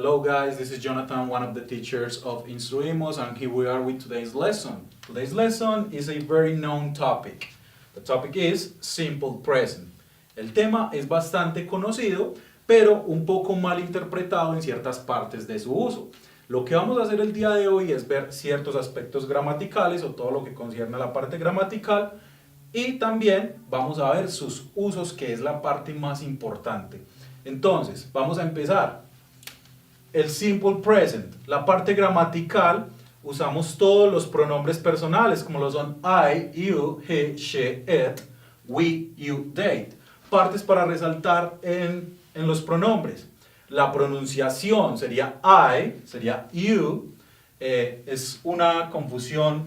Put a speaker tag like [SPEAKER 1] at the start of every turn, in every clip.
[SPEAKER 1] Hello guys, this is Jonathan, one of the teachers of Instruimos, and here we are with today's lesson. Today's lesson is a very known topic. The topic is simple present. El tema es bastante conocido, pero un poco mal interpretado en ciertas partes de su uso. Lo que vamos a hacer el día de hoy es ver ciertos aspectos gramaticales o todo lo que concierne a la parte gramatical, y también vamos a ver sus usos, que es la parte más importante. Entonces, vamos a empezar. El simple present, la parte gramatical, usamos todos los pronombres personales, como lo son I, you, he, she, it, we, you, they. Partes para resaltar en los pronombres. La pronunciación sería I, sería you. Es una confusión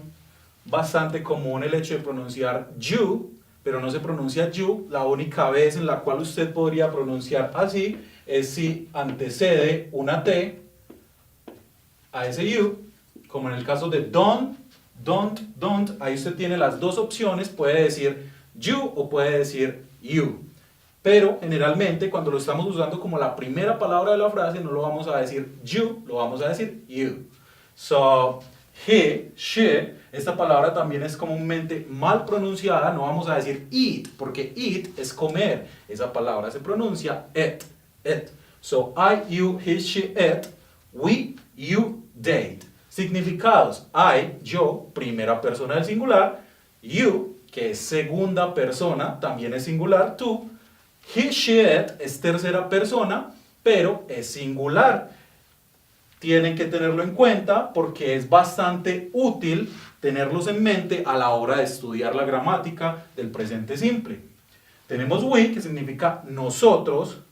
[SPEAKER 1] bastante común el hecho de pronunciar you, pero no se pronuncia you. La única vez en la cual usted podría pronunciar así es si antecede una T a ese you, como en el caso de don't, ahí usted tiene las dos opciones, puede decir you o puede decir you. Pero generalmente cuando lo estamos usando como la primera palabra de la frase no lo vamos a decir you, lo vamos a decir you. So, he, she, esta palabra también es comúnmente mal pronunciada, no vamos a decir eat, porque eat es comer, esa palabra se pronuncia it. So, I, you, he, she, it, we, you, they. Significados: I, yo, primera persona del singular; you, que es segunda persona, también es singular; tú; he, she, it es tercera persona, pero es singular. Tienen que tenerlo en cuenta porque es bastante útil tenerlos en mente a la hora de estudiar la gramática del presente simple. Tenemos we, que significa nosotros,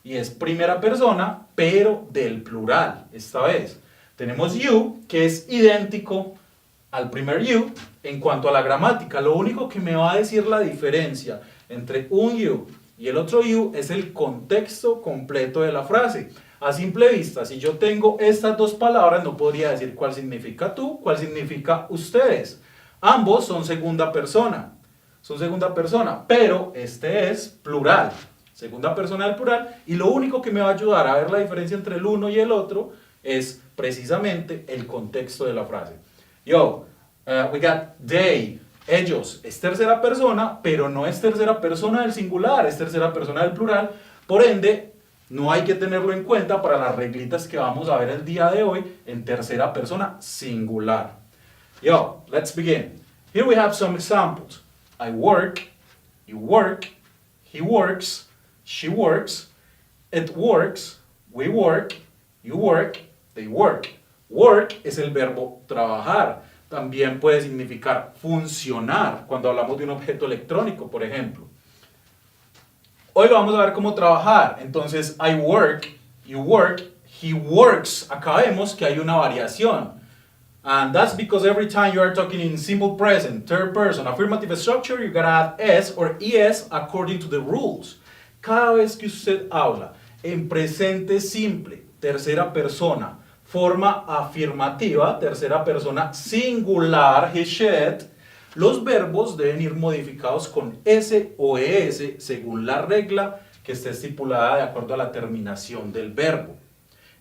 [SPEAKER 1] y es primera persona, pero del plural, esta vez. Tenemos you, que es idéntico al primer you en cuanto a la gramática. Lo único que me va a decir la diferencia entre un you y el otro you es el contexto completo de la frase. A simple vista, si yo tengo estas dos palabras, no podría decir cuál significa tú, cuál significa ustedes. Ambos son segunda persona, pero este es plural, segunda persona del plural, y lo único que me va a ayudar a ver la diferencia entre el uno y el otro es precisamente el contexto de la frase. We got they, ellos, es tercera persona, pero no es tercera persona del singular, es tercera persona del plural, por ende, no hay que tenerlo en cuenta para las reglitas que vamos a ver el día de hoy en tercera persona singular. Let's begin. Here we have some examples. I work, you work, he works, she works, it works, we work, you work, they work. Work es el verbo trabajar. También puede significar funcionar cuando hablamos de un objeto electrónico, por ejemplo. Hoy lo vamos a ver cómo trabajar. Entonces, I work, you work, he works. Acá vemos que hay una variación. And that's because every time you are talking in simple present, third person, affirmative structure, you gotta add s or es according to the rules. Cada vez que usted habla en presente simple, tercera persona, forma afirmativa, tercera persona singular, he, she, it, los verbos deben ir modificados con S o ES según la regla que esté estipulada de acuerdo a la terminación del verbo.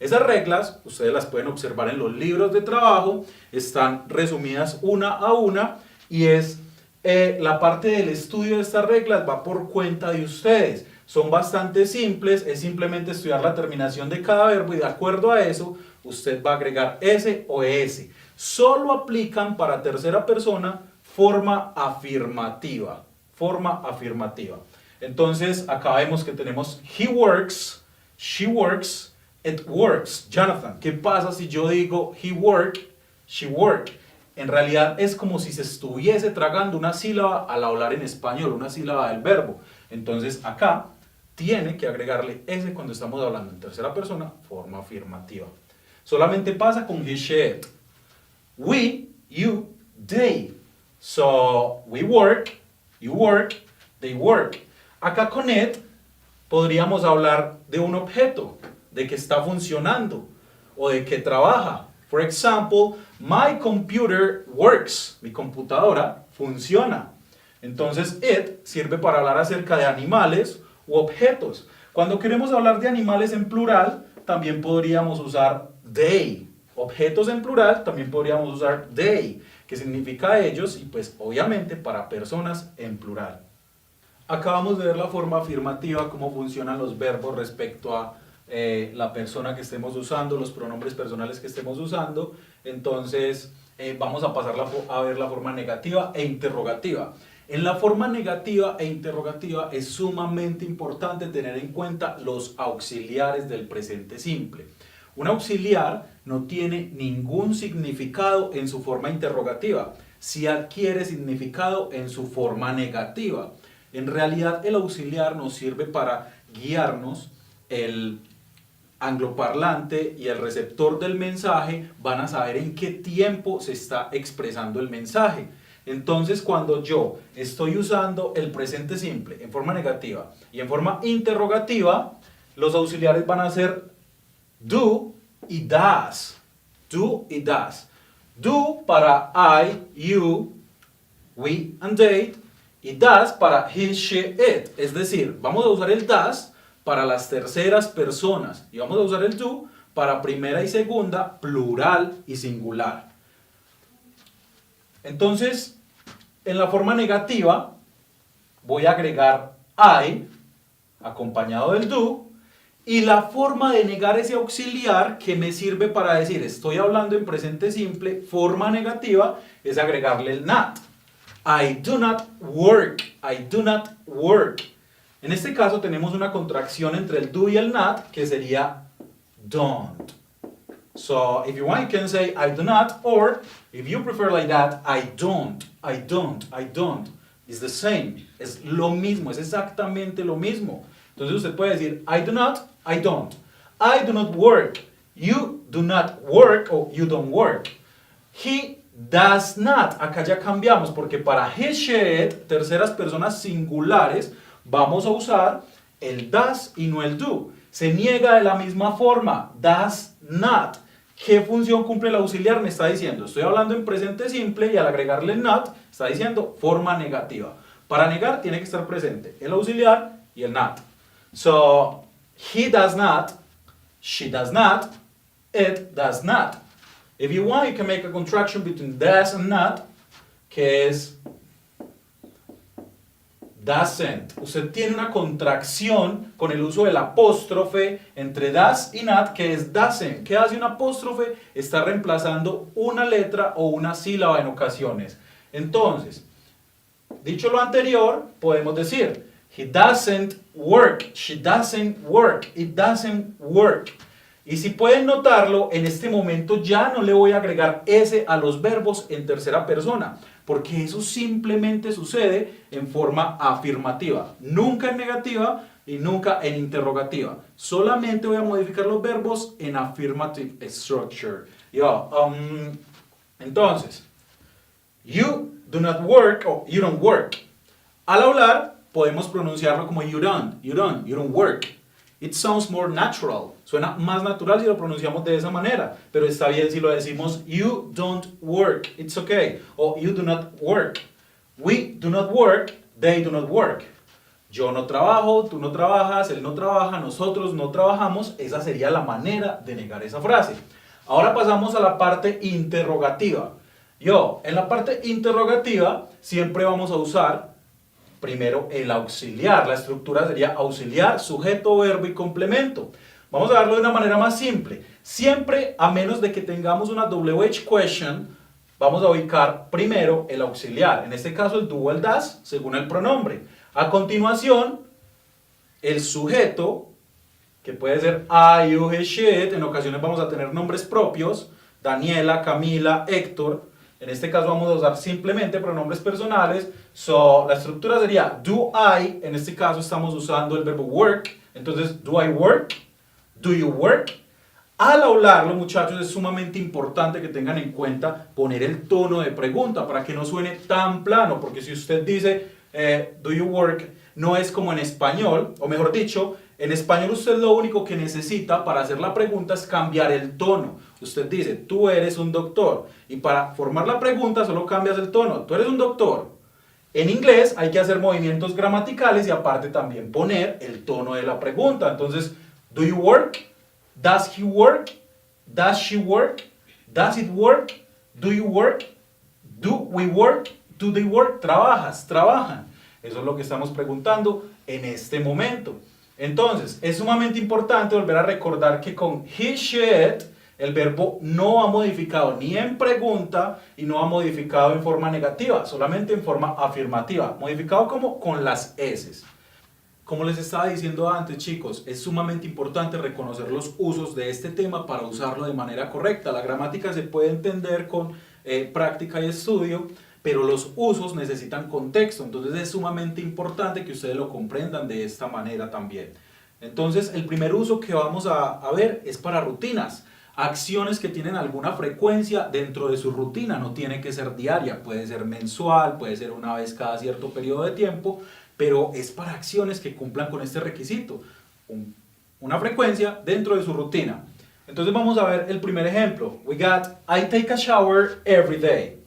[SPEAKER 1] Esas reglas, ustedes las pueden observar en los libros de trabajo, están resumidas una a una, y es la parte del estudio de estas reglas va por cuenta de ustedes. Son bastante simples, es simplemente estudiar la terminación de cada verbo y de acuerdo a eso, usted va a agregar S o ES. Solo aplican para tercera persona, forma afirmativa. Entonces, acá vemos que tenemos he works, she works, it works. Jonathan, ¿qué pasa si yo digo he work, she work? En realidad es como si se estuviese tragando una sílaba al hablar en español, una sílaba del verbo. Entonces, acá tiene que agregarle S cuando estamos hablando en tercera persona, forma afirmativa. Solamente pasa con he, she, it. We, you, they. So, we work, you work, they work. Acá con it podríamos hablar de un objeto, de que está funcionando o de que trabaja. For example, my computer works. Mi computadora funciona. Entonces, it sirve para hablar acerca de animales u objetos. Cuando queremos hablar de animales en plural, también podríamos usar they. Objetos en plural también podríamos usar they, que significa ellos y pues obviamente para personas en plural. Acabamos de ver la forma afirmativa, cómo funcionan los verbos respecto a la persona que estemos usando, los pronombres personales que estemos usando. Entonces vamos a pasar a ver la forma negativa e interrogativa. En la forma negativa e interrogativa es sumamente importante tener en cuenta los auxiliares del presente simple. Un auxiliar no tiene ningún significado en su forma interrogativa, sí adquiere significado en su forma negativa. En realidad el auxiliar nos sirve para guiarnos. El angloparlante y el receptor del mensaje van a saber en qué tiempo se está expresando el mensaje. Entonces, cuando yo estoy usando el presente simple en forma negativa y en forma interrogativa, los auxiliares van a ser do y does. Do y does. Do para I, you, we and they, y does para he, she, it. Es decir, vamos a usar el does para las terceras personas y vamos a usar el do para primera y segunda, plural y singular. Entonces, en la forma negativa voy a agregar I acompañado del do, y la forma de negar ese auxiliar que me sirve para decir estoy hablando en presente simple, forma negativa, es agregarle el not. I do not work. I do not work. En este caso tenemos una contracción entre el do y el not que sería don't. So if you want you can say I do not, or if you prefer like that, I don't. I don't. I don't. It's the same. Es lo mismo, es exactamente lo mismo. Entonces usted puede decir I do not, I don't. I do not work. You do not work o you don't work. He does not. Acá ya cambiamos porque para he, she, it, terceras personas singulares, vamos a usar el does y no el do. Se niega de la misma forma. Does not. ¿Qué función cumple el auxiliar? Me está diciendo, estoy hablando en presente simple y al agregarle not, está diciendo forma negativa. Para negar tiene que estar presente el auxiliar y el not. So, he does not, she does not, it does not. If you want, you can make a contraction between does and not, que es doesn't. Usted tiene una contracción con el uso del apóstrofe entre does y not, que es doesn't. ¿Qué hace un apóstrofe? Está reemplazando una letra o una sílaba en ocasiones. Entonces, dicho lo anterior, podemos decir he doesn't work, she doesn't work, it doesn't work. Y si pueden notarlo, en este momento ya no le voy a agregar S a los verbos en tercera persona, porque eso simplemente sucede en forma afirmativa, nunca en negativa y nunca en interrogativa. Solamente voy a modificar los verbos en affirmative structure. Entonces, you do not work o you don't work. Al hablar, podemos pronunciarlo como you don't work. It sounds more natural. Suena más natural si lo pronunciamos de esa manera, pero está bien si lo decimos you don't work. It's okay. O you do not work. We do not work. They do not work. Yo no trabajo, tú no trabajas, él no trabaja, nosotros no trabajamos. Esa sería la manera de negar esa frase. Ahora pasamos a la parte interrogativa. En la parte interrogativa siempre vamos a usar primero el auxiliar. La estructura sería auxiliar, sujeto, verbo y complemento. Vamos a darlo de una manera más simple. Siempre, a menos de que tengamos una WH question, vamos a ubicar primero el auxiliar. En este caso el do o el does, según el pronombre. A continuación, el sujeto, que puede ser I, you, he, she, it. En ocasiones vamos a tener nombres propios. Daniela, Camila, Héctor. En este caso vamos a usar simplemente pronombres personales. So, la estructura sería do I. En este caso estamos usando el verbo work. Entonces, do I work? Do you work? Al hablarlo, muchachos, es sumamente importante que tengan en cuenta poner el tono de pregunta para que no suene tan plano. Porque si usted dice do you work, no es como en español. O mejor dicho, en español usted lo único que necesita para hacer la pregunta es cambiar el tono. Usted dice, tú eres un doctor. Y para formar la pregunta solo cambias el tono. Tú eres un doctor. En inglés hay que hacer movimientos gramaticales y aparte también poner el tono de la pregunta. Entonces, do you work? Does he work? Does she work? Does it work? Do you work? Do we work? Do they work? ¿Trabajas? ¿Trabajan? Eso es lo que estamos preguntando en este momento. Entonces, es sumamente importante volver a recordar que con he, she, it, el verbo no va modificado ni en pregunta y no va modificado en forma negativa, solamente en forma afirmativa. Modificado como con las S. Como les estaba diciendo antes, chicos, es sumamente importante reconocer los usos de este tema para usarlo de manera correcta. La gramática se puede entender con práctica y estudio, pero los usos necesitan contexto, entonces es sumamente importante que ustedes lo comprendan de esta manera también. Entonces, el primer uso que vamos a ver es para rutinas. Acciones que tienen alguna frecuencia dentro de su rutina, no tiene que ser diaria, puede ser mensual, puede ser una vez cada cierto periodo de tiempo, pero es para acciones que cumplan con este requisito, una frecuencia dentro de su rutina. Entonces vamos a ver el primer ejemplo. We got, I take a shower every day.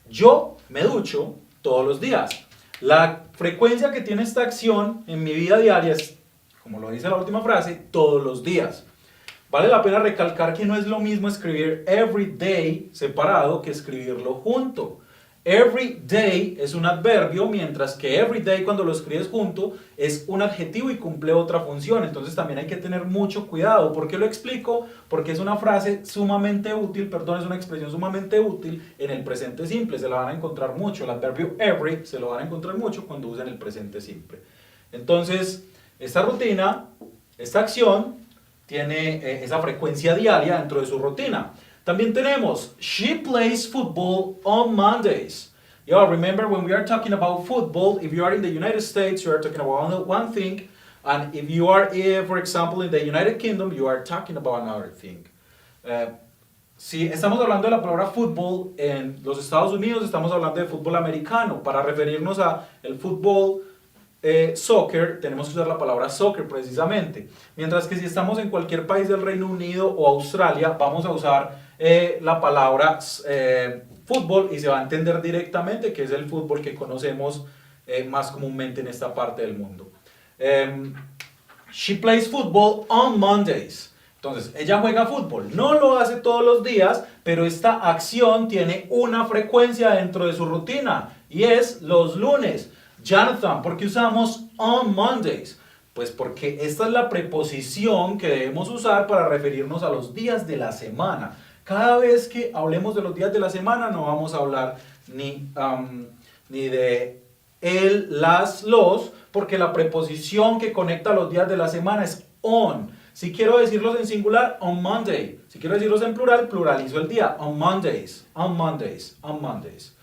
[SPEAKER 1] Yo me ducho todos los días. La frecuencia que tiene esta acción en mi vida diaria es, como lo dice la última frase, todos los días. Vale la pena recalcar que no es lo mismo escribir every day separado que escribirlo junto. Every day es un adverbio, mientras que every day cuando lo escribes junto es un adjetivo y cumple otra función. Entonces también hay que tener mucho cuidado. ¿Por qué lo explico? Porque es una frase sumamente útil, perdón, es una expresión sumamente útil en el presente simple. Se la van a encontrar mucho. El adverbio every se lo van a encontrar mucho cuando usan el presente simple. Entonces, esta rutina, esta acción, tiene esa frecuencia diaria dentro de su rutina. También tenemos, she plays football on Mondays. Yo, remember when we are talking about football, if you are in the United States, you are talking about one thing, and if you are, for example, in the United Kingdom, you are talking about another thing. Si estamos hablando de la palabra fútbol en los Estados Unidos, estamos hablando de fútbol americano. Para referirnos a el fútbol soccer, tenemos que usar la palabra soccer precisamente. Mientras que si estamos en cualquier país del Reino Unido o Australia, vamos a usar la palabra fútbol y se va a entender directamente que es el fútbol que conocemos más comúnmente en esta parte del mundo. She plays football on Mondays. Entonces, ella juega fútbol. No lo hace todos los días, pero esta acción tiene una frecuencia dentro de su rutina y es los lunes. Jonathan, ¿por qué usamos on Mondays? Pues porque esta es la preposición que debemos usar para referirnos a los días de la semana. Cada vez que hablemos de los días de la semana no vamos a hablar ni de el, las, los, porque la preposición que conecta los días de la semana es on. Si quiero decirlos en singular, on Monday. Si quiero decirlos en plural, pluralizo el día. On Mondays, on Mondays, on Mondays.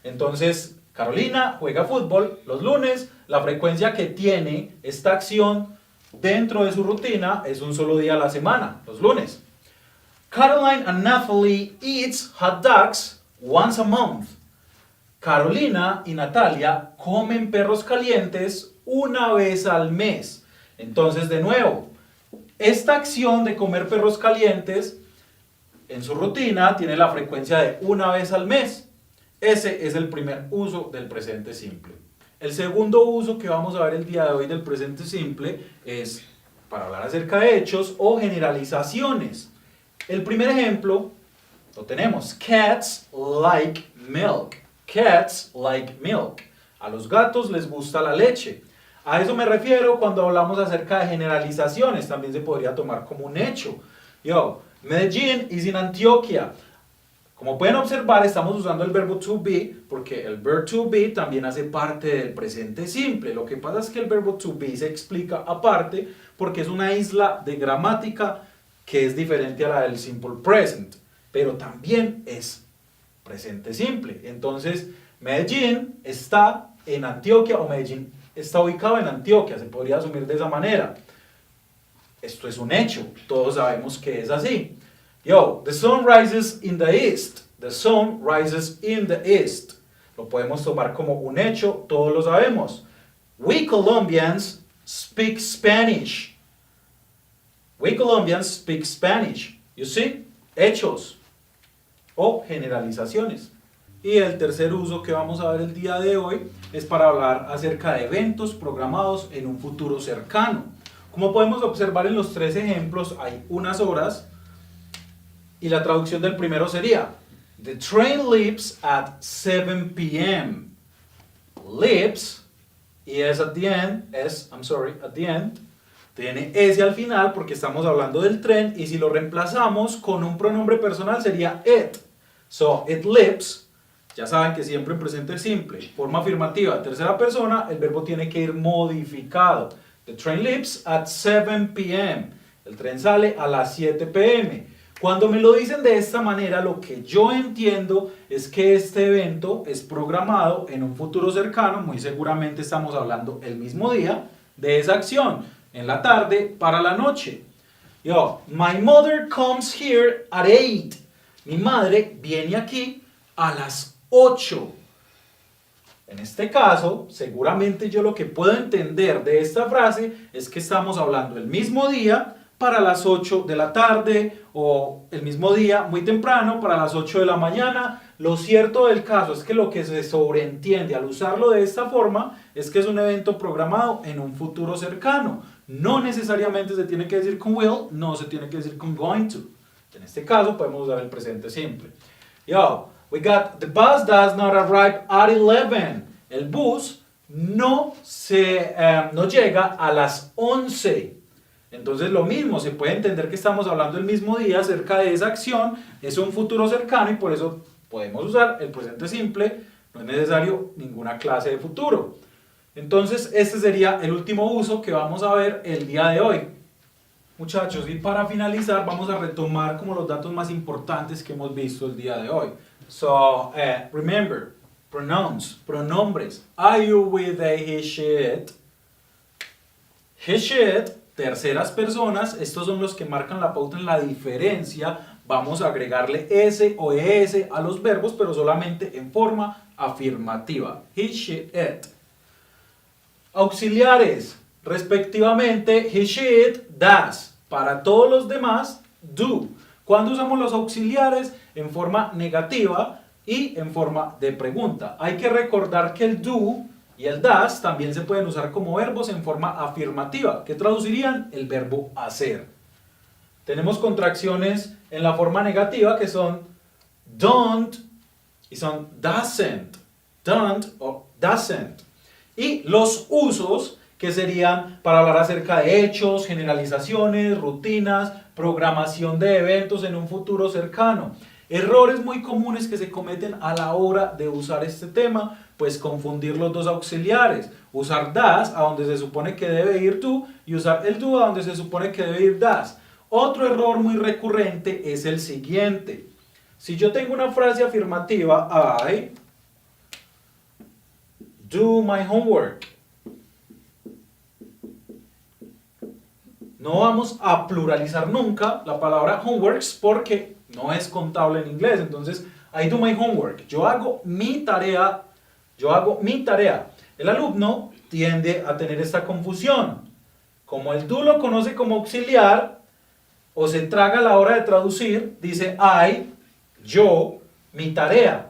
[SPEAKER 1] Entonces, Carolina juega fútbol los lunes. La frecuencia que tiene esta acción dentro de su rutina es un solo día a la semana, los lunes. Caroline and Natalie eats hot dogs once a month. Carolina y Natalia comen perros calientes una vez al mes. Entonces, de nuevo, esta acción de comer perros calientes en su rutina tiene la frecuencia de una vez al mes. Ese es el primer uso del presente simple. El segundo uso que vamos a ver el día de hoy del presente simple es para hablar acerca de hechos o generalizaciones. El primer ejemplo lo tenemos. Cats like milk. Cats like milk. A los gatos les gusta la leche. A eso me refiero cuando hablamos acerca de generalizaciones. También se podría tomar como un hecho. Medellín is in Antioquia. Como pueden observar, estamos usando el verbo to be porque el verbo to be también hace parte del presente simple. Lo que pasa es que el verbo to be se explica aparte porque es una isla de gramática que es diferente a la del simple present, pero también es presente simple. Entonces, Medellín está en Antioquia o Medellín está ubicado en Antioquia, se podría asumir de esa manera. Esto es un hecho, todos sabemos que es así. The sun rises in the east. The sun rises in the east. Lo podemos tomar como un hecho, todos lo sabemos. We Colombians speak Spanish. We Colombians speak Spanish. You see? Hechos o generalizaciones. Y el tercer uso que vamos a ver el día de hoy es para hablar acerca de eventos programados en un futuro cercano. Como podemos observar en los tres ejemplos, hay unas horas y la traducción del primero sería The train leaves at 7 p.m. Leaves, y es at the end, at the end, tiene S al final porque estamos hablando del tren, y si lo reemplazamos con un pronombre personal sería it. So, it leaves, ya saben que siempre en presente simple, forma afirmativa, tercera persona, el verbo tiene que ir modificado. The train leaves at 7 p.m. El tren sale a las 7 p.m. Cuando me lo dicen de esta manera, lo que yo entiendo es que este evento es programado en un futuro cercano, muy seguramente estamos hablando el mismo día, de esa acción, en la tarde para la noche. My mother comes here at 8. Mi madre viene aquí a las 8. En este caso, seguramente yo lo que puedo entender de esta frase es que estamos hablando el mismo día para las 8 de la tarde o el mismo día muy temprano para las 8 de la mañana. Lo cierto del caso es que lo que se sobreentiende al usarlo de esta forma es que es un evento programado en un futuro cercano. No necesariamente se tiene que decir con will, no se tiene que decir con going to. En este caso podemos usar el presente simple. We got the bus does not arrive at 11. El bus no llega a las 11. Entonces lo mismo, se puede entender que estamos hablando el mismo día acerca de esa acción, es un futuro cercano y por eso podemos usar el presente simple, no es necesario ninguna clase de futuro. Entonces este sería el último uso que vamos a ver el día de hoy. Muchachos, y para finalizar vamos a retomar como los datos más importantes que hemos visto el día de hoy. So, remember, pronouns, pronombres. Are you with a he, she, it? He, she, it, terceras personas, estos son los que marcan la pauta en la diferencia. Vamos a agregarle s o es a los verbos, pero solamente en forma afirmativa. He, she, it. Auxiliares, respectivamente, he, she, it, does. Para todos los demás, do. ¿Cuándo usamos los auxiliares? En forma negativa y en forma de pregunta. Hay que recordar que el do y el does también se pueden usar como verbos en forma afirmativa, que traducirían el verbo hacer. Tenemos contracciones en la forma negativa que son don't y son doesn't. Don't o doesn't. Y los usos que serían para hablar acerca de hechos, generalizaciones, rutinas, programación de eventos en un futuro cercano. Errores muy comunes que se cometen a la hora de usar este tema, pues confundir los dos auxiliares, usar does a donde se supone que debe ir do y usar el do a donde se supone que debe ir does. Otro error muy recurrente es el siguiente. Si yo tengo una frase afirmativa, I do my homework, no vamos a pluralizar nunca la palabra homeworks porque no es contable en inglés. Entonces, I do my homework. Yo hago mi tarea. El alumno tiende a tener esta confusión. Como el do lo conoce como auxiliar, o se traga a la hora de traducir, dice I, yo, mi tarea.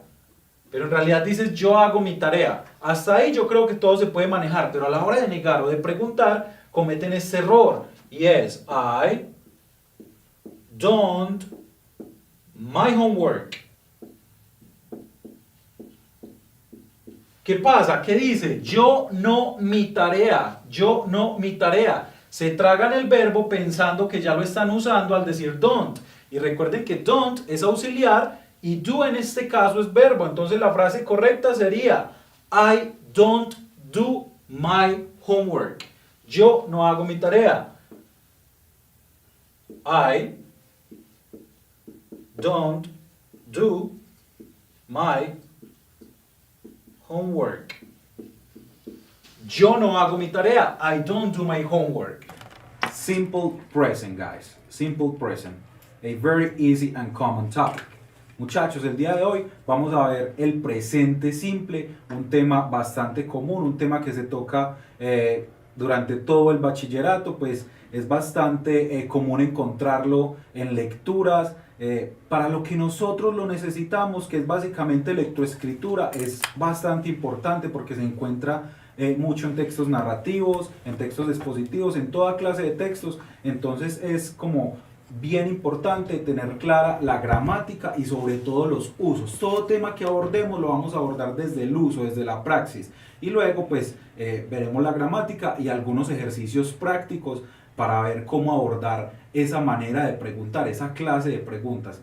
[SPEAKER 1] Pero en realidad dice yo hago mi tarea. Hasta ahí yo creo que todo se puede manejar, pero a la hora de negar o de preguntar, cometen este error. Y es I don't my homework. ¿Qué pasa? ¿Qué dice? Yo no mi tarea. Yo no mi tarea. Se tragan el verbo pensando que ya lo están usando al decir don't. Y recuerden que don't es auxiliar y do en este caso es verbo. Entonces la frase correcta sería I don't do my homework. Yo no hago mi tarea. I don't do my homework. Yo no hago mi tarea. I don't do my homework. Simple present, guys. Simple present. A very easy and common topic. Muchachos, el día de hoy vamos a ver el presente simple, un tema bastante común, un tema que se toca durante todo el bachillerato, pues es bastante común encontrarlo en lecturas. Para lo que nosotros lo necesitamos, que es básicamente lectoescritura, es bastante importante porque se encuentra
[SPEAKER 2] mucho en textos narrativos, en textos expositivos, en toda clase de textos. Entonces es como bien importante tener clara la gramática y sobre todo los usos. Todo tema que abordemos lo vamos a abordar desde el uso, desde la praxis. Y luego pues veremos la gramática y algunos ejercicios prácticos para ver cómo abordar esa manera de preguntar, esa clase de preguntas.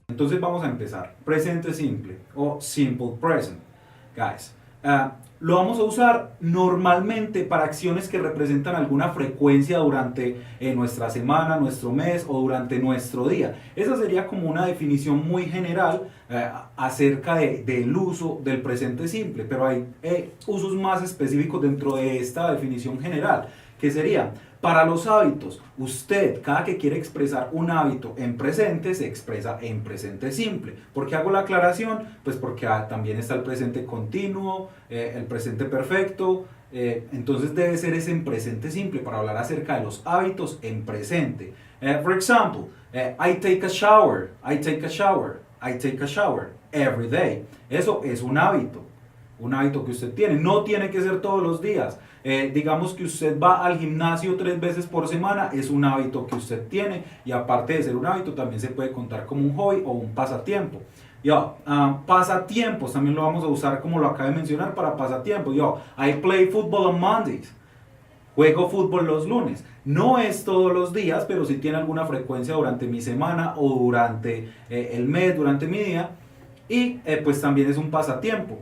[SPEAKER 2] Entonces vamos a empezar. Presente simple o simple present. Guys, lo vamos a usar normalmente para acciones que representan alguna frecuencia durante nuestra semana, nuestro mes o durante nuestro día. Esa sería como una definición muy general acerca del uso del presente simple, pero hay usos más específicos dentro de esta definición general, que sería: para los hábitos, usted cada que quiere expresar un hábito en presente se expresa en presente simple. ¿Por qué hago la aclaración? Pues porque también está el presente continuo, el presente perfecto, entonces debe ser ese en presente simple para hablar acerca de los hábitos en presente. For example, I take a shower, I take a shower, I take a shower every day. Eso es un hábito que usted tiene, no tiene que ser todos los días. Digamos que usted va al gimnasio 3 veces por semana, es un hábito que usted tiene, y aparte de ser un hábito también se puede contar como un hobby o un pasatiempo. Pasatiempos también lo vamos a usar, como lo acabo de mencionar, para pasatiempos. I play football on Mondays. Juego fútbol los lunes. No es todos los días, pero sí tiene alguna frecuencia durante mi semana o durante el mes, durante mi día, y pues también es un pasatiempo.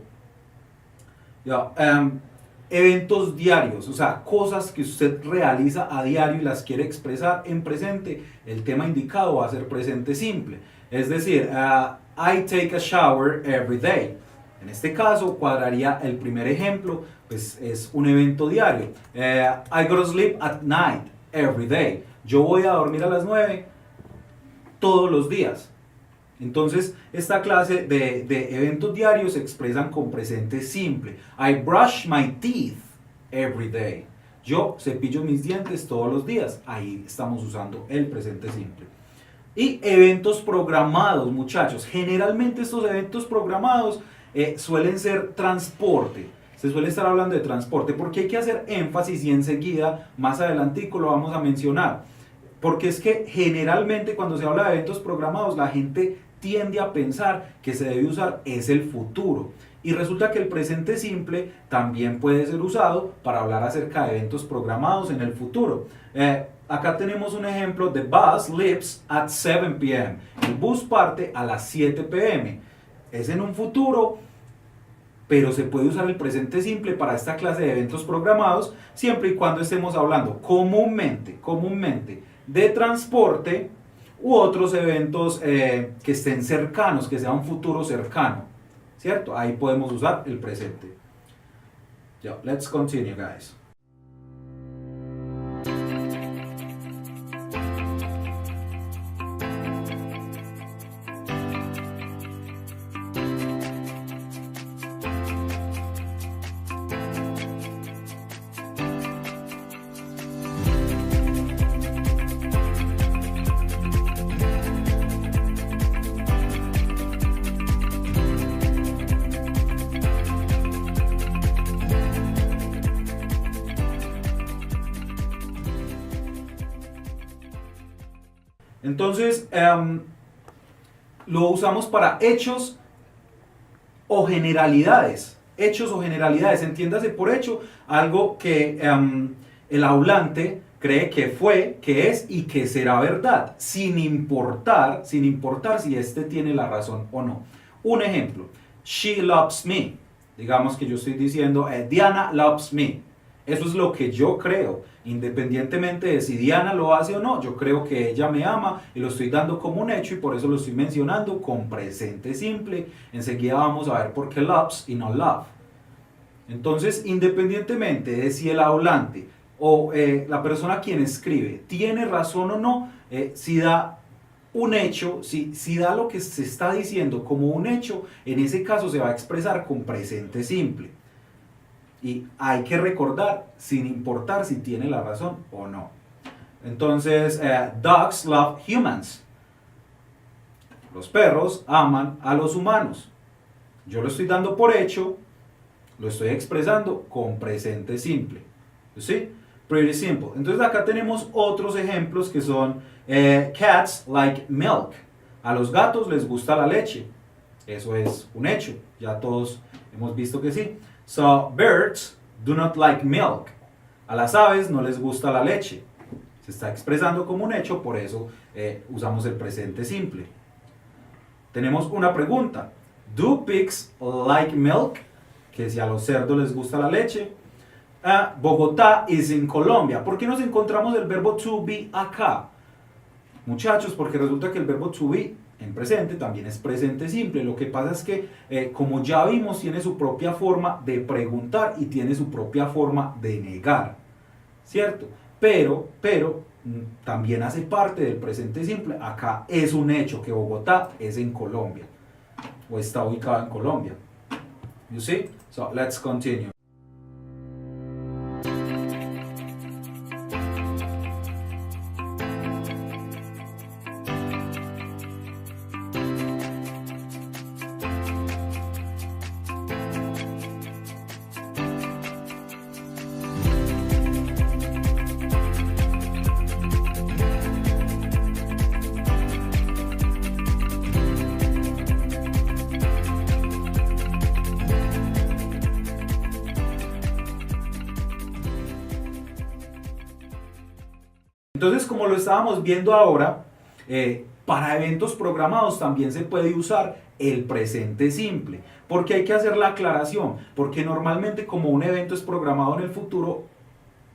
[SPEAKER 2] Eventos diarios, o sea, cosas que usted realiza a diario y las quiere expresar en presente, el tema indicado va a ser presente simple. Es decir, I take a shower every day. En este caso cuadraría el primer ejemplo, pues es un evento diario. I go to sleep at night every day. Yo voy a dormir a las 9 todos los días. Entonces, esta clase de eventos diarios se expresan con presente simple. I brush my teeth every day. Yo cepillo mis dientes todos los días. Ahí estamos usando el presente simple. Y eventos programados, muchachos. Generalmente estos eventos programados suelen ser transporte. Se suele estar hablando de transporte porque hay que hacer énfasis, y enseguida, más adelantico, lo vamos a mencionar. Porque es que generalmente cuando se habla de eventos programados, la gente tiende a pensar que se debe usar es el futuro. Y resulta que el presente simple también puede ser usado para hablar acerca de eventos programados en el futuro. Acá tenemos un ejemplo: The bus leaves at 7 p.m. El bus parte a las 7 p.m. Es en un futuro, pero se puede usar el presente simple para esta clase de eventos programados siempre y cuando estemos hablando comúnmente de transporte u otros eventos que estén cercanos, que sea un futuro cercano, ¿cierto? Ahí podemos usar el presente. Let's continue, guys. Entonces, lo usamos para hechos o generalidades. Hechos o generalidades, entiéndase por hecho algo que el hablante cree que fue, que es y que será verdad, sin importar si éste tiene la razón o no. Un ejemplo: She loves me. Digamos que yo estoy diciendo, Diana loves me. Eso es lo que yo creo, independientemente de si Diana lo hace o no. Yo creo que ella me ama y lo estoy dando como un hecho y por eso lo estoy mencionando con presente simple. Enseguida vamos a ver por qué loves y no love. Entonces, independientemente de si el hablante o la persona quien escribe tiene razón o no, si da un hecho, si da lo que se está diciendo como un hecho, en ese caso se va a expresar con presente simple. Y hay que recordar, sin importar si tiene la razón o no. Entonces, dogs love humans. Los perros aman a los humanos. Yo lo estoy dando por hecho, lo estoy expresando con presente simple. ¿Sí? Pretty simple. Entonces acá tenemos otros ejemplos que son cats like milk. A los gatos les gusta la leche. Eso es un hecho. Ya todos hemos visto que sí. So, birds do not like milk. A las aves no les gusta la leche. Se está expresando como un hecho, por eso usamos el presente simple. Tenemos una pregunta. Do pigs like milk? Que si a los cerdos les gusta la leche. Bogotá is in Colombia. ¿Por qué nos encontramos el verbo to be acá? Muchachos, porque resulta que el verbo to be en presente también es presente simple. Lo que pasa es que, como ya vimos, tiene su propia forma de preguntar y tiene su propia forma de negar, ¿cierto? Pero también hace parte del presente simple. Acá es un hecho que Bogotá es en Colombia o está ubicado en Colombia. You see? So let's continue. Entonces, como lo estábamos viendo ahora, para eventos programados también se puede usar el presente simple. Porque hay que hacer la aclaración, porque normalmente como un evento es programado en el futuro,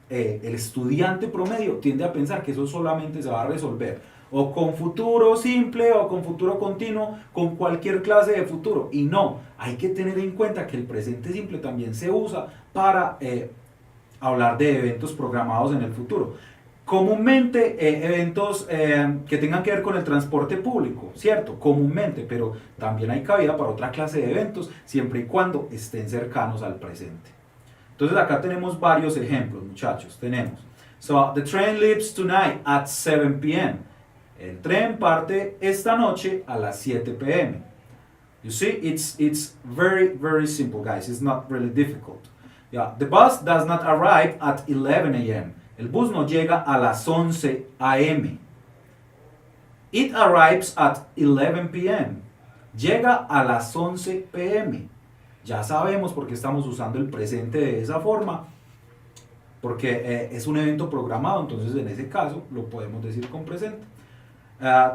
[SPEAKER 2] el estudiante promedio tiende a pensar que eso solamente se va a resolver o con futuro simple o con futuro continuo, con cualquier clase de futuro. Y no, hay que tener en cuenta que el presente simple también se usa para hablar de eventos programados en el futuro. Comúnmente eventos que tengan que ver con el transporte público, ¿cierto? Comúnmente, pero también hay cabida para otra clase de eventos siempre y cuando estén cercanos al presente. Entonces acá tenemos varios ejemplos, muchachos. Tenemos, so the train leaves tonight at 7 p.m. El tren parte esta noche a las 7 p.m. You see, it's very simple, guys. It's not really difficult. Yeah, the bus does not arrive at 11 a.m. El bus no llega a las 11 a.m. It arrives at 11 p.m. Llega a las 11 p.m. Ya sabemos por qué estamos usando el presente de esa forma, porque es un evento programado, entonces en ese caso lo podemos decir con presente.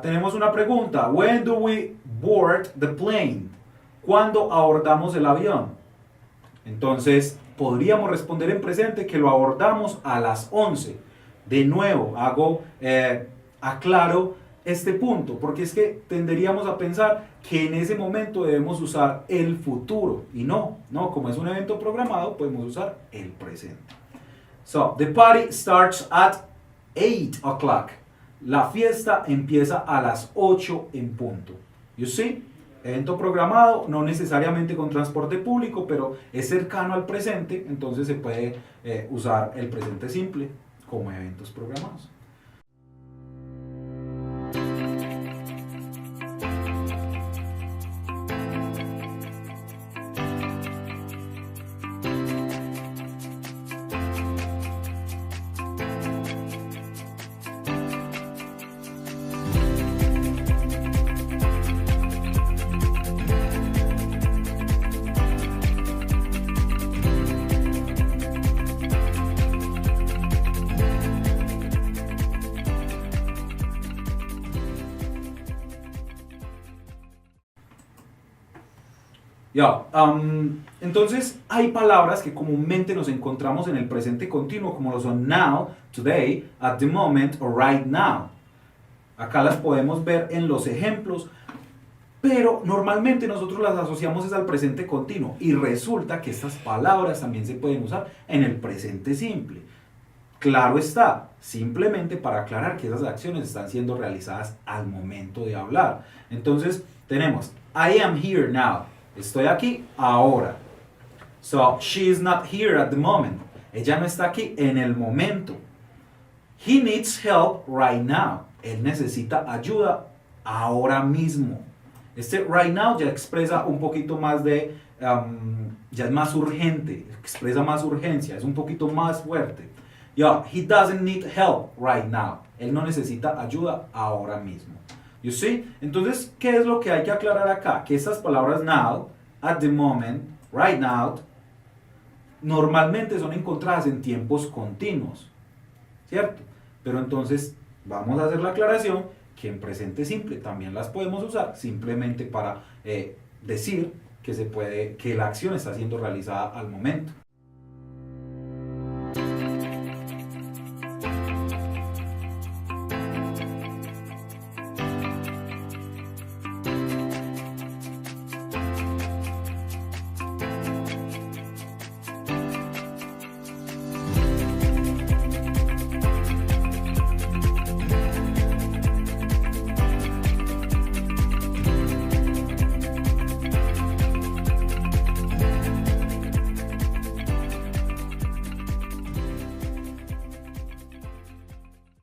[SPEAKER 2] Tenemos una pregunta. When do we board the plane? ¿Cuándo abordamos el avión? Entonces podríamos responder en presente que lo abordamos a las 11. De nuevo, aclaro este punto, porque es que tenderíamos a pensar que en ese momento debemos usar el futuro, y no, como es un evento programado, podemos usar el presente. So, the party starts at 8 o'clock. La fiesta empieza a las 8 en punto. You see? Evento programado, no necesariamente con transporte público, pero es cercano al presente, entonces se puede usar el presente simple como eventos programados. Ya, entonces hay palabras que comúnmente nos encontramos en el presente continuo, como lo son now, today, at the moment o right now. Acá las podemos ver en los ejemplos, pero normalmente nosotros las asociamos es al presente continuo y resulta que estas palabras también se pueden usar en el presente simple. Claro está, simplemente para aclarar que esas acciones están siendo realizadas al momento de hablar. Entonces tenemos I am here now. Estoy aquí ahora. So, she is not here at the moment. Ella no está aquí en el momento. He needs help right now. Él necesita ayuda ahora mismo. Este right now ya expresa un poquito más de, ya es más urgente, expresa más urgencia, es un poquito más fuerte. Yeah, he doesn't need help right now. Él no necesita ayuda ahora mismo. You see? Entonces, ¿qué es lo que hay que aclarar acá? Que estas palabras now, at the moment, right now, normalmente son encontradas en tiempos continuos, ¿cierto? Pero entonces, vamos a hacer la aclaración que en presente simple también las podemos usar simplemente para decir que la acción está siendo realizada al momento.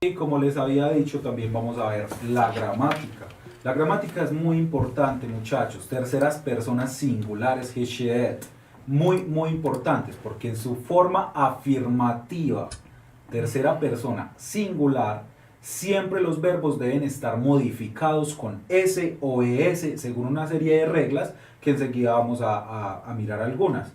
[SPEAKER 2] Y como les había dicho, también vamos a ver la gramática. La gramática es muy importante, muchachos. Terceras personas singulares, he, she, it. Muy importantes, porque en su forma afirmativa, tercera persona singular, siempre los verbos deben estar modificados con S o ES, según una serie de reglas que enseguida vamos a mirar algunas.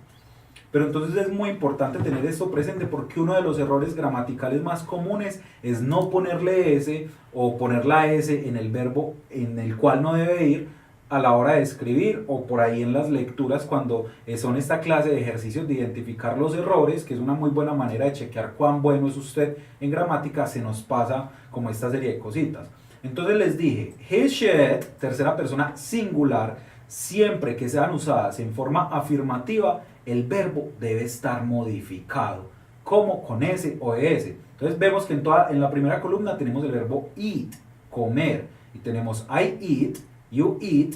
[SPEAKER 2] Pero entonces es muy importante tener esto presente porque uno de los errores gramaticales más comunes es no ponerle S o poner la S en el verbo en el cual no debe ir a la hora de escribir o por ahí en las lecturas cuando son esta clase de ejercicios de identificar los errores, que es una muy buena manera de chequear cuán bueno es usted en gramática, se nos pasa como esta serie de cositas. Entonces les dije, he, she, it, tercera persona singular, siempre que sean usadas en forma afirmativa, el verbo debe estar modificado, como con S o ES. Entonces vemos que en la primera columna tenemos el verbo eat, comer, y tenemos I eat, you eat,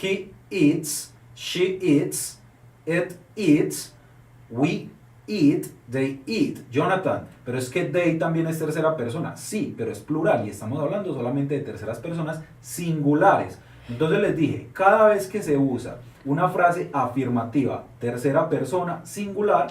[SPEAKER 2] he eats, she eats, it eats, we eat, they eat. Jonathan, pero es que they también es tercera persona. Sí, pero es plural y estamos hablando solamente de terceras personas singulares. Entonces les dije, cada vez que se usa una frase afirmativa, tercera persona, singular,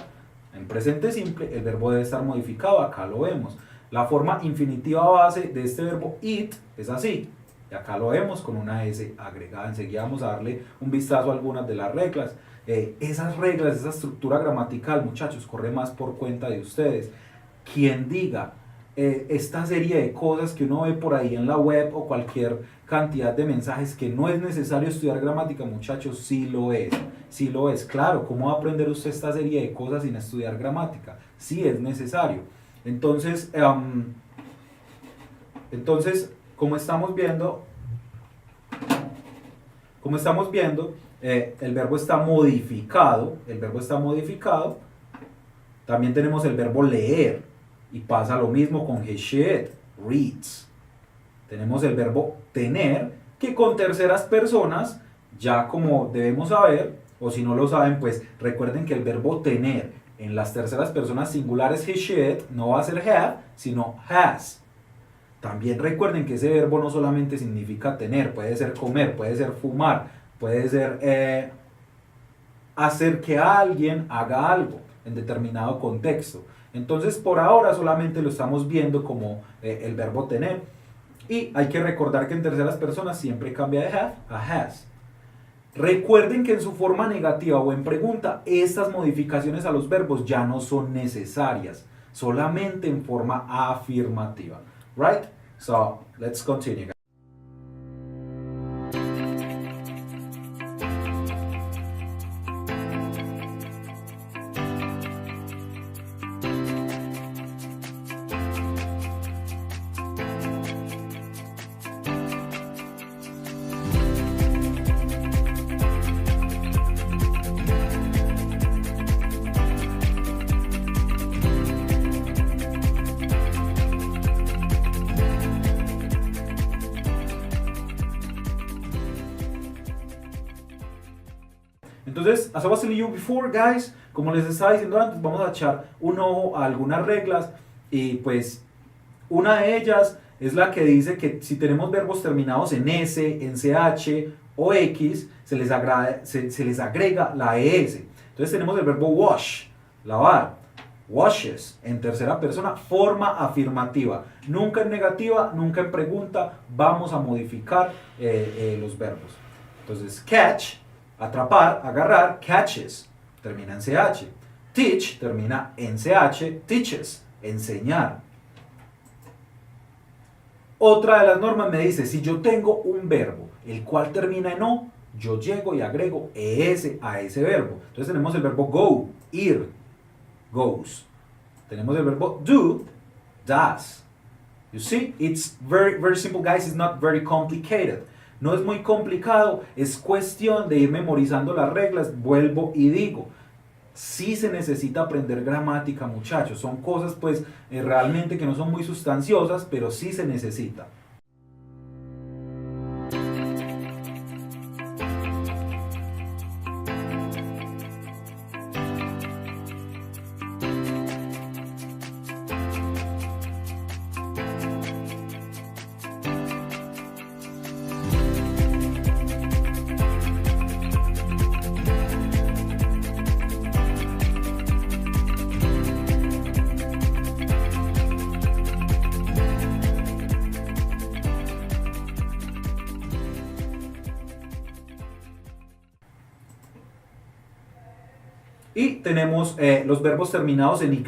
[SPEAKER 2] en presente simple, el verbo debe estar modificado, acá lo vemos. La forma infinitiva base de este verbo eat es así, y acá lo vemos con una S agregada. Enseguida vamos a darle un vistazo a algunas de las reglas. Esas reglas, esa estructura gramatical, muchachos, corre más por cuenta de ustedes. Quien diga esta serie de cosas que uno ve por ahí en la web o cualquier cantidad de mensajes que no es necesario estudiar gramática, muchachos, sí lo es. Sí lo es. Claro, ¿cómo va a aprender usted esta serie de cosas sin estudiar gramática? Sí es necesario. Entonces, como estamos viendo, el verbo está modificado. También tenemos el verbo leer. Y pasa lo mismo con he, she, it, reads. Tenemos el verbo tener, que con terceras personas, ya como debemos saber, o si no lo saben, pues recuerden que el verbo tener en las terceras personas singulares he, she, it, no va a ser have, sino has. También recuerden que ese verbo no solamente significa tener, puede ser comer, puede ser fumar, puede ser hacer que alguien haga algo en determinado contexto. Entonces por ahora solamente lo estamos viendo como el verbo tener. Y hay que recordar que en terceras personas siempre cambia de have a has. Recuerden que en su forma negativa o en pregunta, estas modificaciones a los verbos ya no son necesarias, solamente en forma afirmativa. Right? So, let's continue. Entonces, as I was telling you before, guys, como les estaba diciendo antes, vamos a echar un ojo a algunas reglas y pues una de ellas es la que dice que si tenemos verbos terminados en S, en CH o X, se les agrega la ES. Entonces tenemos el verbo wash, lavar, washes, en tercera persona, forma afirmativa. Nunca en negativa, nunca en pregunta, vamos a modificar los verbos. Entonces, catch, atrapar, agarrar, catches, termina en CH. Teach, termina en CH, teaches, enseñar. Otra de las normas me dice, si yo tengo un verbo, el cual termina en O, yo llego y agrego ES a ese verbo. Entonces tenemos el verbo go, ir, goes. Tenemos el verbo do, does. You see, it's very, very simple, guys. It's not very complicated. No es muy complicado, es cuestión de ir memorizando las reglas, vuelvo y digo. Sí se necesita aprender gramática, muchachos. Son cosas pues realmente que no son muy sustanciosas, pero sí se necesita. Y tenemos los verbos terminados en Y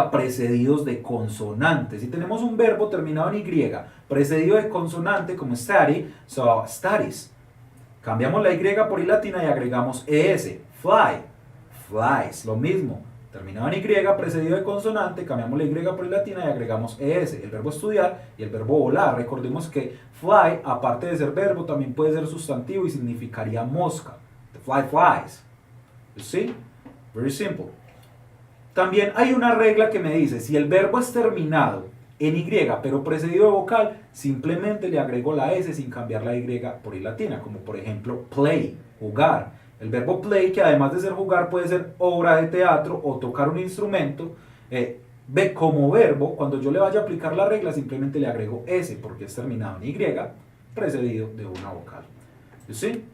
[SPEAKER 2] precedidos de consonantes. Si tenemos un verbo terminado en Y precedido de consonante como study, so studies. Cambiamos la Y por I latina y agregamos ES. Fly, flies. Lo mismo. Terminado en Y precedido de consonante, cambiamos la Y por I latina y agregamos ES. El verbo estudiar y el verbo volar. Recordemos que fly, aparte de ser verbo, también puede ser sustantivo y significaría mosca. The fly flies. You see? Very simple. También hay una regla que me dice, si el verbo es terminado en Y, pero precedido de vocal, simplemente le agrego la S sin cambiar la Y por I latina, como por ejemplo play, jugar. El verbo play, que además de ser jugar, puede ser obra de teatro o tocar un instrumento, ve como verbo, cuando yo le vaya a aplicar la regla, simplemente le agrego S, porque es terminado en Y, precedido de una vocal. You see?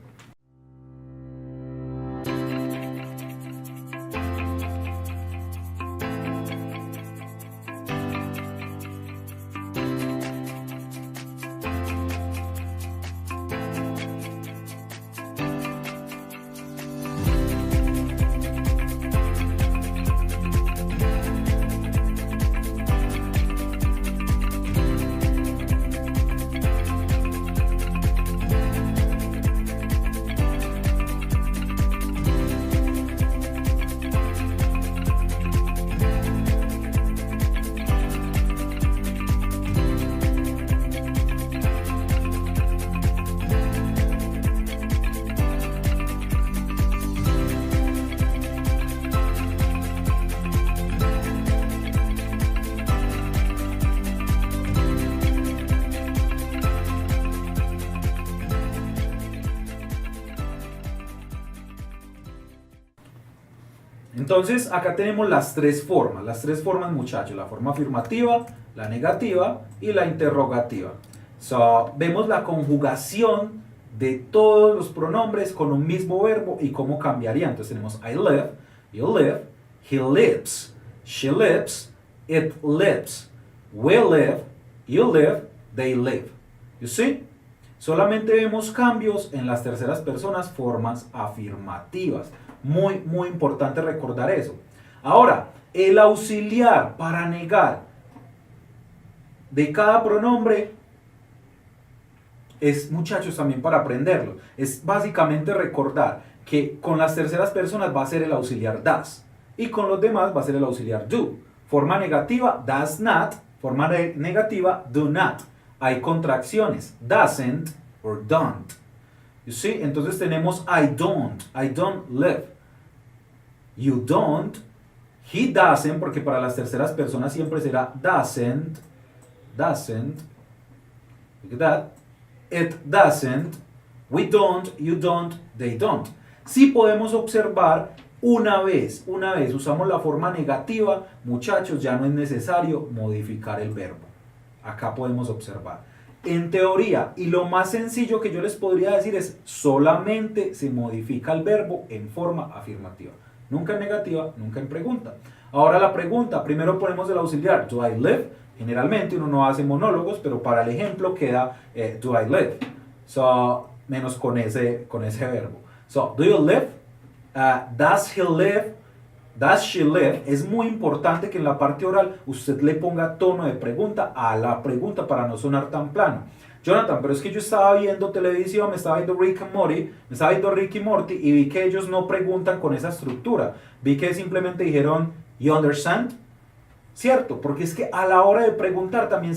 [SPEAKER 2] Entonces acá tenemos las tres formas muchachos, la forma afirmativa, la negativa y la interrogativa. So, vemos la conjugación de todos los pronombres con un mismo verbo y cómo cambiaría. Entonces tenemos I live, you live, he lives, she lives, it lives, we live, you live, they live. You see? Solamente vemos cambios en las terceras personas, formas afirmativas. Muy, muy importante recordar eso. Ahora, el auxiliar para negar de cada pronombre es, muchachos, también para aprenderlo. Es básicamente recordar que con las terceras personas va a ser el auxiliar does y con los demás va a ser el auxiliar do. Forma negativa, does not. Forma negativa, do not. Hay contracciones, doesn't or don't. You see? Entonces tenemos I don't live. You don't, he doesn't, porque para las terceras personas siempre será doesn't, look at that, it doesn't, we don't, you don't, they don't. sí podemos observar una vez usamos la forma negativa, muchachos, ya no es necesario modificar el verbo. Acá podemos observar. En teoría, y lo más sencillo que yo les podría decir es solamente se modifica el verbo en forma afirmativa. Nunca en negativa, nunca en pregunta. Ahora la pregunta, primero ponemos el auxiliar, do I live? Generalmente uno no hace monólogos, pero para el ejemplo queda do I live. So, menos con ese verbo. So, do you live? Does he live? Does she live? Es muy importante que en la parte oral usted le ponga tono de pregunta a la pregunta para no sonar tan plano. Jonathan, pero es que yo estaba viendo televisión, me estaba viendo Rick y Morty y vi que ellos no preguntan con esa estructura. Vi que simplemente dijeron, you understand? Cierto, porque es que a la hora de preguntar también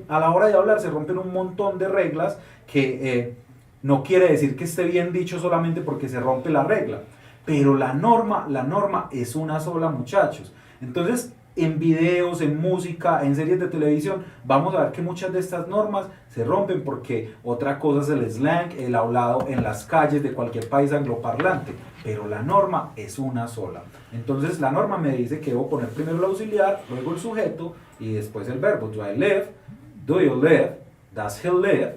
[SPEAKER 2] a la hora de hablar se rompen un montón de reglas que no quiere decir que esté bien dicho solamente porque se rompe la regla. Pero la norma es una sola, muchachos. Entonces, en videos, en música, en series de televisión, vamos a ver que muchas de estas normas se rompen porque otra cosa es el slang, el hablado en las calles de cualquier país angloparlante. Pero la norma es una sola. Entonces, la norma me dice que debo poner primero el auxiliar, luego el sujeto y después el verbo. Do I live? Do you live? Does he live?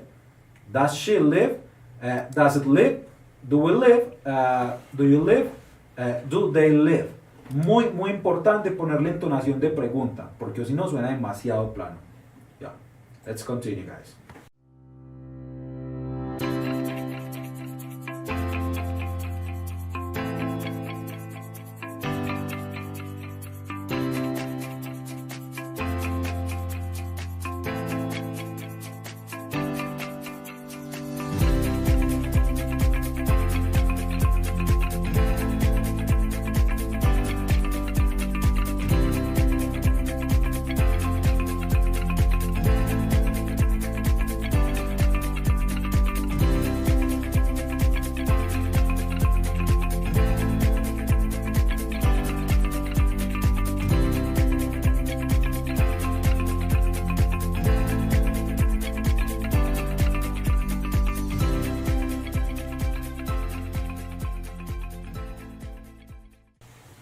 [SPEAKER 2] Does she live? Does it live? Do we live? Do you live? Do they live? Muy importante ponerle entonación de pregunta, porque si no suena demasiado plano. Yeah. Let's continue, guys.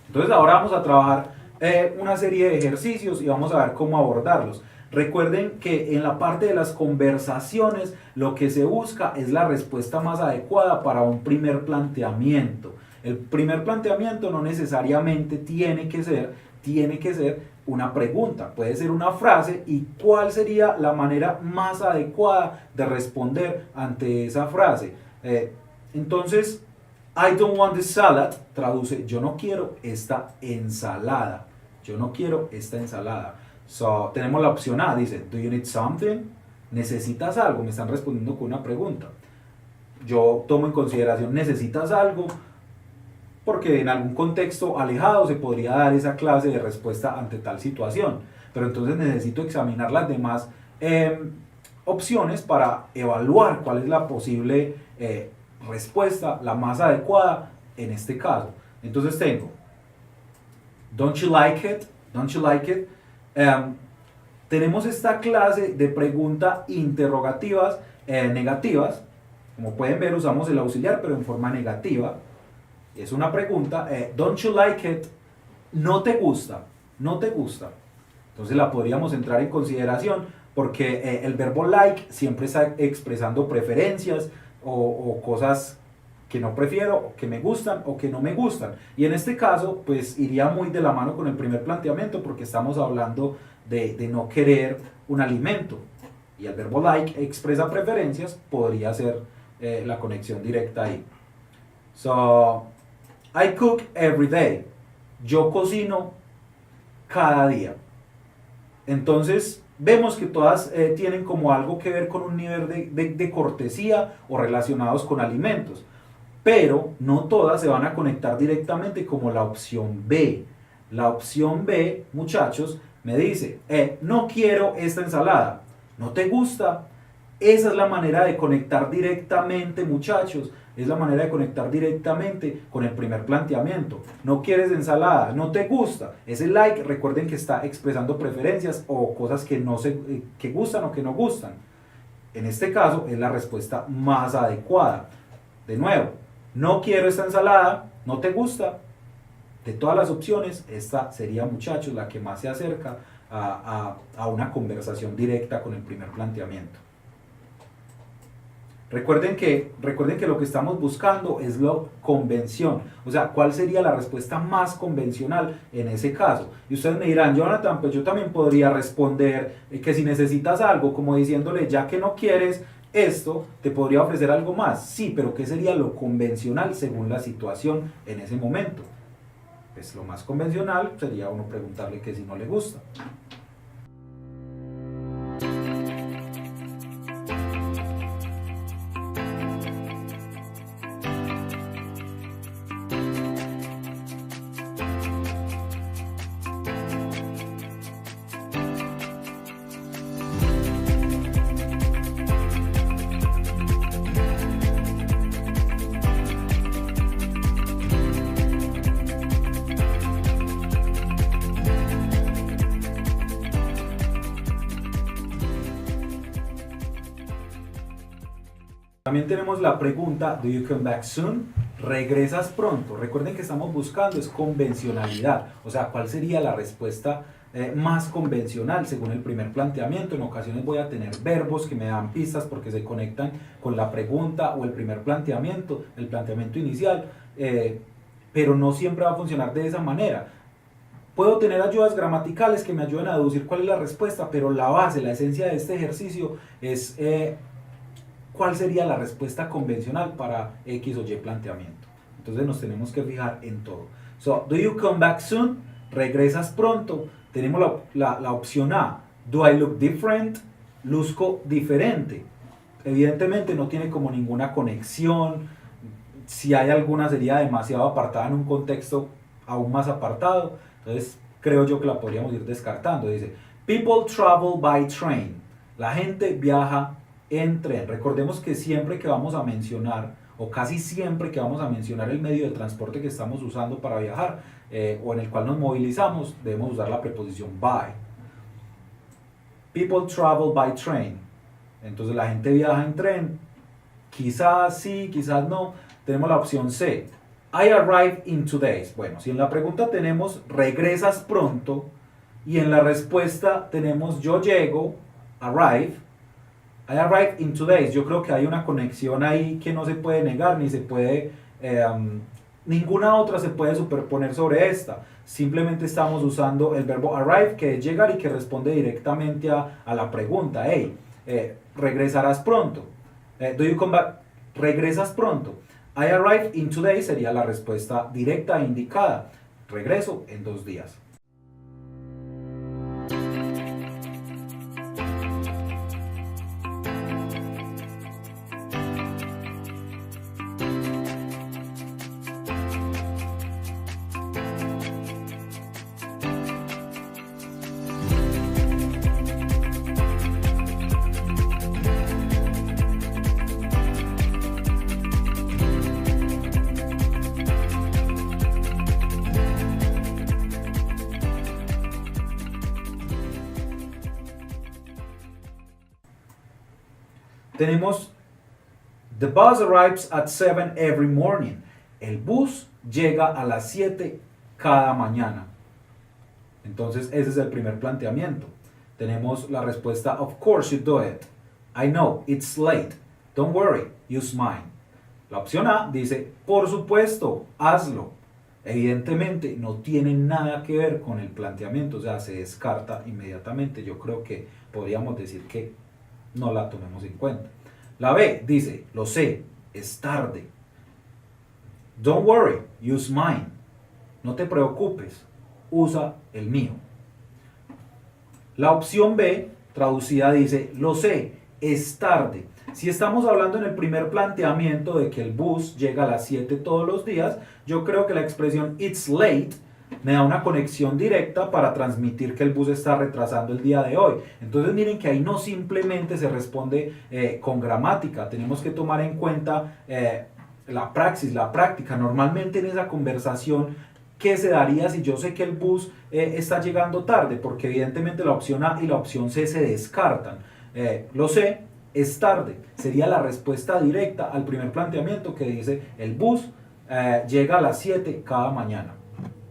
[SPEAKER 2] Entonces ahora vamos a trabajar una serie de ejercicios y vamos a ver cómo abordarlos. Recuerden que en la parte de las conversaciones lo que se busca es la respuesta más adecuada para un primer planteamiento. El primer planteamiento no necesariamente tiene que ser una pregunta, puede ser una frase y cuál sería la manera más adecuada de responder ante esa frase. Entonces, I don't want this salad, traduce, yo no quiero esta ensalada. Yo no quiero esta ensalada. So, tenemos la opción A, dice, do you need something? ¿Necesitas algo? Me están respondiendo con una pregunta. Yo tomo en consideración, ¿necesitas algo? Porque en algún contexto alejado se podría dar esa clase de respuesta ante tal situación. Pero entonces necesito examinar las demás opciones para evaluar cuál es la posible respuesta, la más adecuada en este caso. Entonces tengo, don't you like it? Don't you like it? Tenemos esta clase de preguntas interrogativas negativas. Como pueden ver, usamos el auxiliar, pero en forma negativa. Es una pregunta, don't you like it? ¿No te gusta? ¿No te gusta? Entonces la podríamos entrar en consideración porque el verbo like siempre está expresando preferencias o cosas que no prefiero, o que me gustan o que no me gustan. Y en este caso, pues iría muy de la mano con el primer planteamiento porque estamos hablando de no querer un alimento. Y el verbo like expresa preferencias, podría ser la conexión directa ahí. So, I cook every day. Yo cocino cada día. Entonces, vemos que todas tienen como algo que ver con un nivel de cortesía o relacionados con alimentos. Pero no todas se van a conectar directamente como la opción B. La opción B, muchachos, me dice, no quiero esta ensalada. ¿No te gusta? Esa es la manera de conectar directamente, muchachos. Es la manera de conectar directamente con el primer planteamiento. No quieres ensalada, no te gusta. Ese like, recuerden que está expresando preferencias o cosas que gustan o que no gustan. En este caso es la respuesta más adecuada. De nuevo, no quiero esta ensalada, no te gusta. De todas las opciones, esta sería, muchachos, la que más se acerca a una conversación directa con el primer planteamiento. Recuerden que lo que estamos buscando es la convención, o sea, ¿cuál sería la respuesta más convencional en ese caso? Y ustedes me dirán, Jonathan, pues yo también podría responder que si necesitas algo, como diciéndole, ya que no quieres esto, te podría ofrecer algo más. Sí, pero ¿qué sería lo convencional según la situación en ese momento? Pues lo más convencional sería uno preguntarle que si no le gusta. También tenemos la pregunta, do you come back soon? ¿Regresas pronto? Recuerden que estamos buscando es convencionalidad, o sea, ¿cuál sería la respuesta más convencional según el primer planteamiento? En ocasiones voy a tener verbos que me dan pistas porque se conectan con la pregunta o el primer planteamiento, el planteamiento inicial, pero no siempre va a funcionar de esa manera. Puedo tener ayudas gramaticales que me ayuden a deducir cuál es la respuesta, pero la base, la esencia de este ejercicio es cuál sería la respuesta convencional para X o Y planteamiento. Entonces nos tenemos que fijar en todo. So, do you come back soon? ¿Regresas pronto? Tenemos la opción A. Do I look different? ¿Luzco diferente? Evidentemente no tiene como ninguna conexión. Si hay alguna sería demasiado apartada en un contexto aún más apartado. Entonces creo yo que la podríamos ir descartando. Dice, people travel by train. La gente viaja en tren. Recordemos que siempre que vamos a mencionar, o casi siempre que vamos a mencionar el medio de transporte que estamos usando para viajar, o en el cual nos movilizamos, debemos usar la preposición by. People travel by train. Entonces la gente viaja en tren. Quizás sí, quizás no. Tenemos la opción C. I arrive in 2 days. Bueno, si en la pregunta tenemos regresas pronto y en la respuesta tenemos yo llego, arrive, I arrive in 2 days. Yo creo que hay una conexión ahí que no se puede negar, ni se puede, ninguna otra se puede superponer sobre esta. Simplemente estamos usando el verbo arrive, que es llegar y que responde directamente a la pregunta. Hey, regresarás pronto. Do you come back? Regresas pronto. I arrive in 2 days sería la respuesta directa e indicada. Regreso en 2 días. Tenemos, the bus arrives at 7 every morning. El bus llega a las 7 cada mañana. Entonces ese es el primer planteamiento. Tenemos la respuesta, of course you do it. I know, it's late. Don't worry, use mine. La opción A dice, por supuesto, hazlo. Evidentemente no tiene nada que ver con el planteamiento, o sea, se descarta inmediatamente. Yo creo que podríamos decir que no la tomemos en cuenta. La B dice, lo sé, es tarde. Don't worry, use mine. No te preocupes, usa el mío. La opción B, traducida, dice, lo sé, es tarde. Si estamos hablando en el primer planteamiento de que el bus llega a las 7 todos los días, yo creo que la expresión it's late me da una conexión directa para transmitir que el bus está retrasando el día de hoy. Entonces miren que ahí no simplemente se responde con gramática, tenemos que tomar en cuenta la praxis, la práctica. Normalmente en esa conversación, ¿qué se daría si yo sé que el bus está llegando tarde? Porque evidentemente la opción A y la opción C se descartan. Lo sé, es tarde. Sería la respuesta directa al primer planteamiento que dice el bus llega a las 7 cada mañana.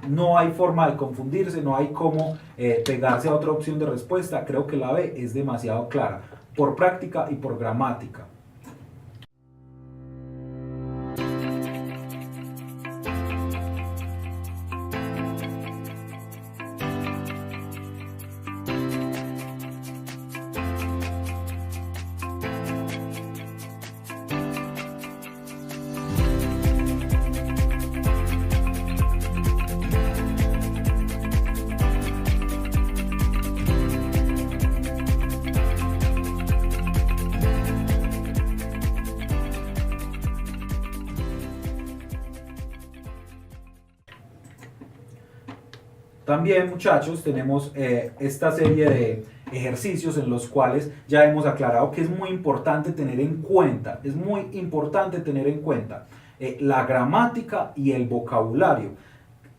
[SPEAKER 2] No hay forma de confundirse, no hay cómo pegarse a otra opción de respuesta. Creo que la B es demasiado clara, por práctica y por gramática. También, muchachos, tenemos esta serie de ejercicios en los cuales ya hemos aclarado que es muy importante tener en cuenta, la gramática y el vocabulario.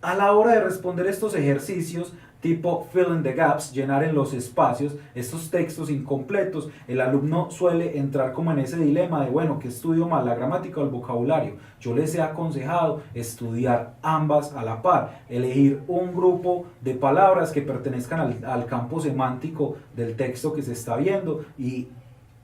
[SPEAKER 2] A la hora de responder estos ejercicios, tipo fill in the gaps, llenar en los espacios, estos textos incompletos, el alumno suele entrar como en ese dilema de, bueno, ¿qué estudio más, la gramática o el vocabulario? Yo les he aconsejado estudiar ambas a la par, elegir un grupo de palabras que pertenezcan al campo semántico del texto que se está viendo y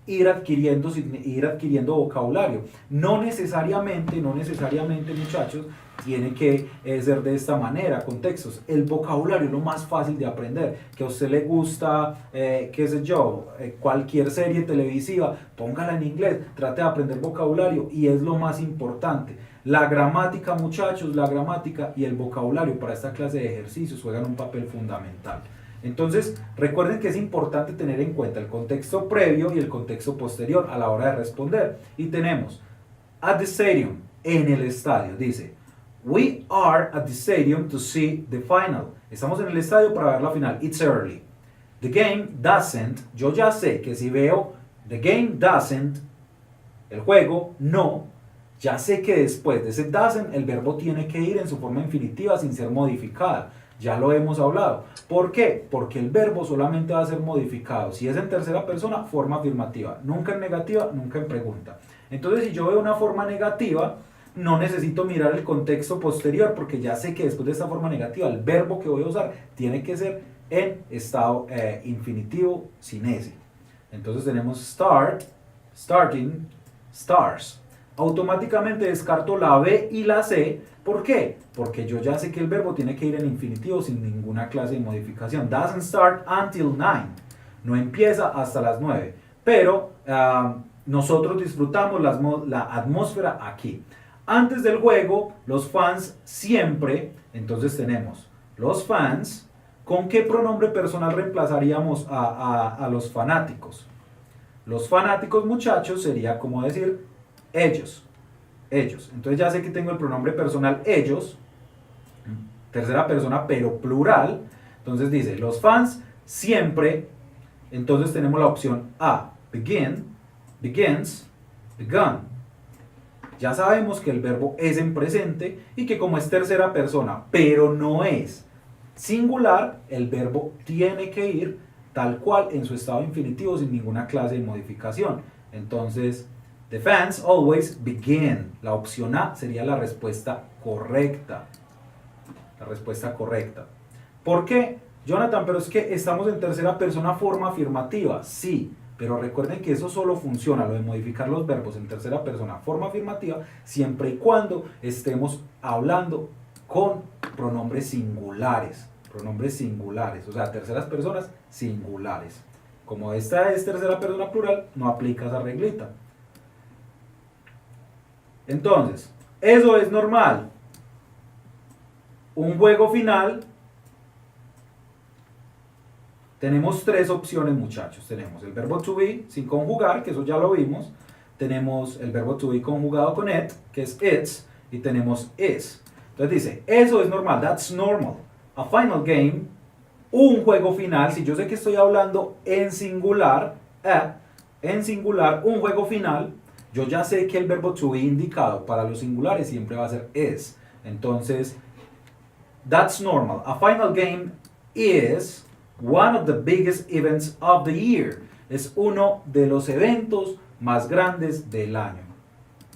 [SPEAKER 2] ir adquiriendo vocabulario. No necesariamente, muchachos, tiene que ser de esta manera, con textos. El vocabulario es lo más fácil de aprender. Que a usted le gusta, qué sé yo, cualquier serie televisiva, póngala en inglés, trate de aprender vocabulario y es lo más importante. La gramática, muchachos, la gramática y el vocabulario para esta clase de ejercicios juegan un papel fundamental. Entonces, recuerden que es importante tener en cuenta el contexto previo y el contexto posterior a la hora de responder. Y tenemos, at the stadium, en el estadio, dice, we are at the stadium to see the final. Estamos en el estadio para ver la final. It's early. The game doesn't, yo ya sé que si veo the game doesn't, el juego no, ya sé que después de ese doesn't, el verbo tiene que ir en su forma infinitiva sin ser modificada. Ya lo hemos hablado. ¿Por qué? Porque el verbo solamente va a ser modificado. Si es en tercera persona, forma afirmativa. Nunca en negativa, nunca en pregunta. Entonces, si yo veo una forma negativa, no necesito mirar el contexto posterior porque ya sé que después de esta forma negativa, el verbo que voy a usar tiene que ser en estado infinitivo sin S. Entonces tenemos start, starting, stars. Automáticamente descarto la B y la C. ¿Por qué? Porque yo ya sé que el verbo tiene que ir en infinitivo sin ninguna clase de modificación. Doesn't start until 9. No empieza hasta las 9. Pero nosotros disfrutamos la atmósfera aquí. Antes del juego, los fans siempre, entonces tenemos los fans. ¿Con qué pronombre personal reemplazaríamos a los fanáticos? Los fanáticos, muchachos, sería como decir ellos. Ellos. Entonces ya sé que tengo el pronombre personal ellos, tercera persona, pero plural. Entonces dice, los fans siempre. Entonces tenemos la opción A, begin, begins, begun. Ya sabemos que el verbo es en presente y que como es tercera persona, pero no es singular, el verbo tiene que ir tal cual en su estado infinitivo sin ninguna clase de modificación. Entonces, the fans always begin. La opción A sería la respuesta correcta. La respuesta correcta. ¿Por qué, Jonathan? Pero es que estamos en tercera persona forma afirmativa. Sí, pero recuerden que eso solo funciona, lo de modificar los verbos en tercera persona forma afirmativa, siempre y cuando estemos hablando con pronombres singulares. Pronombres singulares, o sea, terceras personas singulares. Como esta es tercera persona plural, no aplica esa reglita. Entonces, eso es normal. Un juego final. Tenemos tres opciones, muchachos. Tenemos el verbo to be sin conjugar, que eso ya lo vimos. Tenemos el verbo to be conjugado con it, que es its. Y tenemos is. Entonces dice, eso es normal, that's normal. A final game, un juego final. Si yo sé que estoy hablando en singular, un juego final, yo ya sé que el verbo to be indicado para los singulares siempre va a ser is. Entonces, that's normal. A final game is one of the biggest events of the year. es uno de los eventos más grandes del año.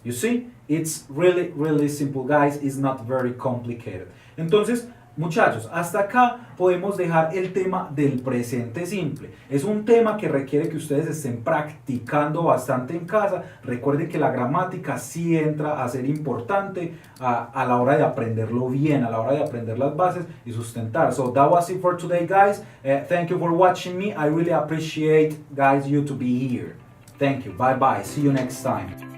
[SPEAKER 2] You see, it's really, really simple, guys. It's not very complicated. Entonces, muchachos, hasta acá podemos dejar el tema del presente simple. Es un tema que requiere que ustedes estén practicando bastante en casa. Recuerden que la gramática sí entra a ser importante a la hora de aprenderlo bien, a la hora de aprender las bases y sustentar. So that was it for today, guys. Thank you for watching me. I really appreciate, guys, you to be here. Thank you. Bye bye. See you next time.